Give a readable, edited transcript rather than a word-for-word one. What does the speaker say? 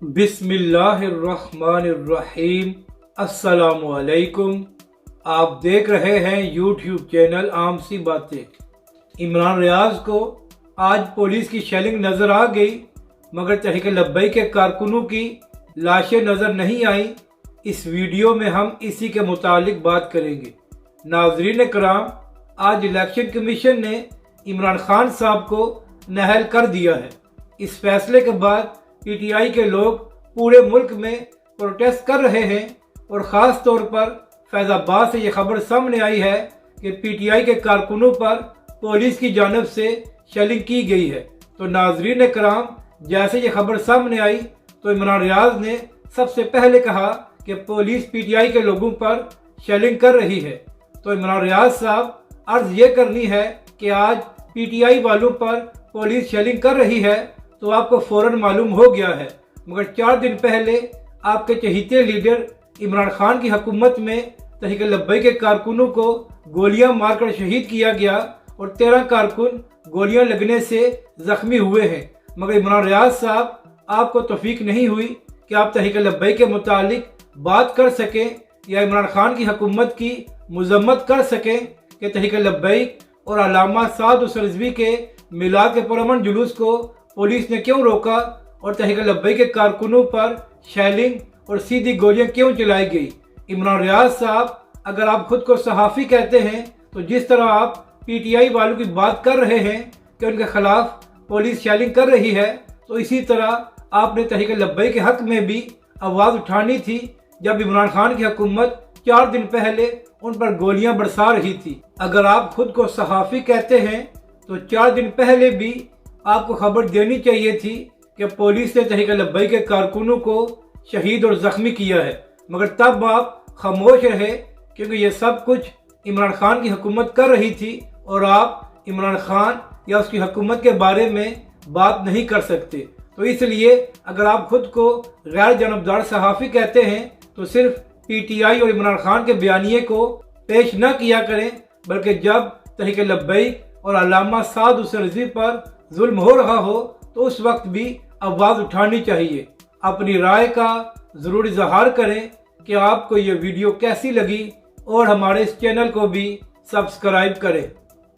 बिस्मिल्लाहिर्रहमानिर्रहीम। अस्सलामुअलैकुम। आप देख रहे हैं यूट्यूब चैनल आम सी बातें। इमरान रियाज को आज पुलिस की शेलिंग नज़र आ गई, मगर तहरीक लब्बैक के कारकुनों की लाशें नज़र नहीं आई। इस वीडियो में हम इसी के मुतालिक बात करेंगे। नाज़रीन कराम, आज इलेक्शन कमीशन ने इमरान खान साहब को नाअहल कर दिया है। इस फैसले के बाद पीटीआई के लोग पूरे मुल्क में प्रोटेस्ट कर रहे हैं और ख़ास तौर पर फैज़ाबाद से ये खबर सामने आई है कि पीटीआई के कारकुनों पर पुलिस की जानिब से शेलिंग की गई है। तो नाज़रीन कराम, जैसे ये खबर सामने आई तो इमरान रियाज ने सबसे पहले कहा कि पुलिस पीटीआई के लोगों पर शेलिंग कर रही है। तो इमरान रियाज साहब, अर्ज़ ये करनी है कि आज पीटीआई वालों पर पुलिस शेलिंग कर रही है तो आपको फ़ौरन मालूम हो गया है, मगर 4 दिन पहले आपके चहीते लीडर इमरान खान की हुकूमत में तहरीक लब्बैक के कारकुनों को गोलियां मारकर शहीद किया गया और 13 कारकुन गोलियां लगने से जख्मी हुए हैं। मगर इमरान रियाज साहब, आपको तौफीक नहीं हुई कि आप तहरीक लब्बैक के मुतालिक बात कर सकें या इमरान खान की हुकूमत की मजम्मत कर सकें कि तहरीक लब्बैक और अल्लामा साद हुसैन रिजवी के मिलाद के पुरअमन जुलूस को पुलिस ने क्यों रोका और तहरीक लब्बैक के कारकुनों पर शेलिंग और सीधी गोलियां क्यों चलाई गई। इमरान रियाज साहब, अगर आप खुद को सहाफ़ी कहते हैं तो जिस तरह आप पीटीआई वालों की बात कर रहे हैं कि उनके खिलाफ पुलिस शेलिंग कर रही है, तो इसी तरह आपने तहरीक लब्बैक के हक में भी आवाज़ उठानी थी जब इमरान खान की हुकूमत 4 दिन पहले उन पर गोलियां बरसा रही थी। अगर आप खुद को सहाफ़ी कहते हैं तो 4 दिन पहले भी आपको खबर देनी चाहिए थी कि पुलिस ने तहरीक लब्बैक के कारकुनों को शहीद और जख्मी किया है, मगर तब आप खामोश रहे क्योंकि ये सब कुछ इमरान खान की हुकूमत कर रही थी और आप इमरान खान या उसकी हुकूमत के बारे में बात नहीं कर सकते। तो इसलिए अगर आप खुद को गैर जानबदार सहाफ़ी कहते हैं तो सिर्फ पीटीआई और इमरान खान के बयानिए को पेश न किया करें, बल्कि जब तहरीक लब्बैक और अल्लामा साद हुसैन रिजवी पर जुल्म हो रहा हो तो उस वक्त भी आवाज़ उठानी चाहिए। अपनी राय का ज़रूर इज़हार करें कि आपको ये वीडियो कैसी लगी और हमारे इस चैनल को भी सब्सक्राइब करें।